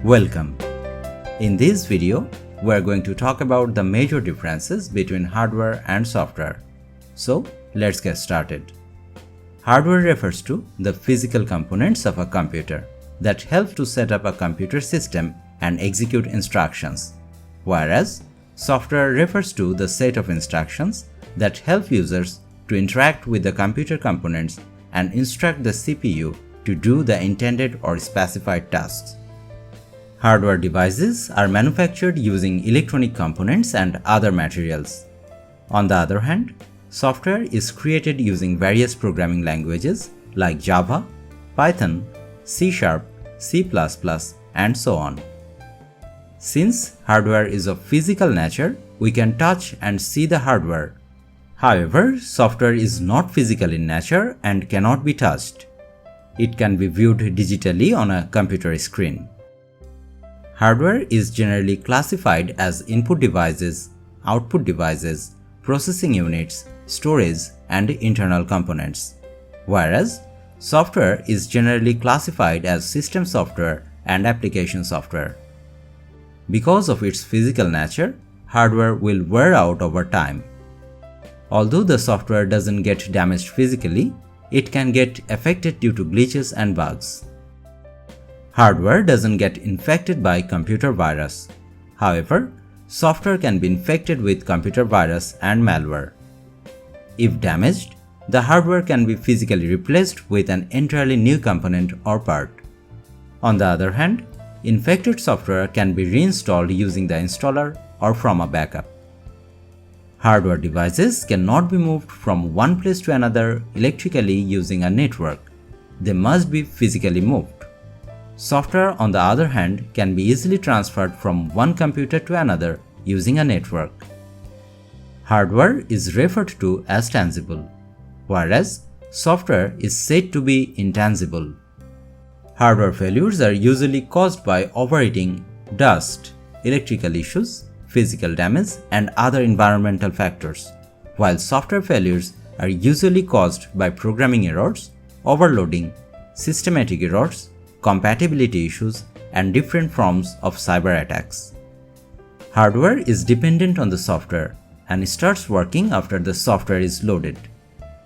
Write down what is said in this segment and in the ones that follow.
Welcome. In this video, we are going to talk about the major differences between hardware and software. So, let's get started. Hardware refers to the physical components of a computer that help to set up a computer system and execute instructions, whereas software refers to the set of instructions that help users to interact with the computer components and instruct the CPU to do the intended or specified tasks. Hardware devices are manufactured using electronic components and other materials. On the other hand, software is created using various programming languages like Java, Python, C#, C++, and so on. Since hardware is of physical nature, we can touch and see the hardware. However, software is not physical in nature and cannot be touched. It can be viewed digitally on a computer screen. Hardware is generally classified as input devices, output devices, processing units, storage, and internal components, whereas software is generally classified as system software and application software. Because of its physical nature, hardware will wear out over time. Although the software doesn't get damaged physically, it can get affected due to glitches and bugs. Hardware doesn't get infected by computer virus. However, software can be infected with computer virus and malware. If damaged, the hardware can be physically replaced with an entirely new component or part. On the other hand, infected software can be reinstalled using the installer or from a backup. Hardware devices cannot be moved from one place to another electrically using a network. They must be physically moved. Software, on the other hand, can be easily transferred from one computer to another using a network. Hardware is referred to as tangible, whereas software is said to be intangible. Hardware failures are usually caused by overheating, dust, electrical issues, physical damage, and other environmental factors, while software failures are usually caused by programming errors, overloading, systematic errors, compatibility issues, and different forms of cyber attacks. Hardware is dependent on the software and starts working after the software is loaded.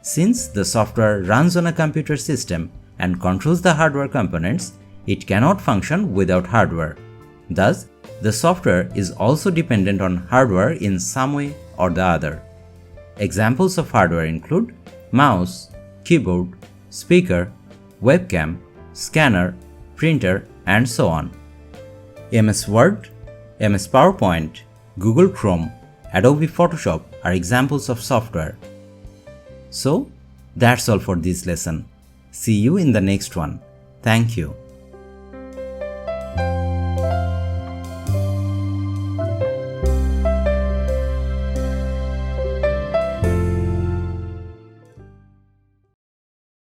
Since the software runs on a computer system and controls the hardware components, it cannot function without hardware. Thus, the software is also dependent on hardware in some way or the other. Examples of hardware include mouse, keyboard, speaker, webcam, scanner, printer, and so on. MS Word, MS PowerPoint, Google Chrome, Adobe Photoshop are examples of software. So, that's all for this lesson. See you in the next one. Thank you.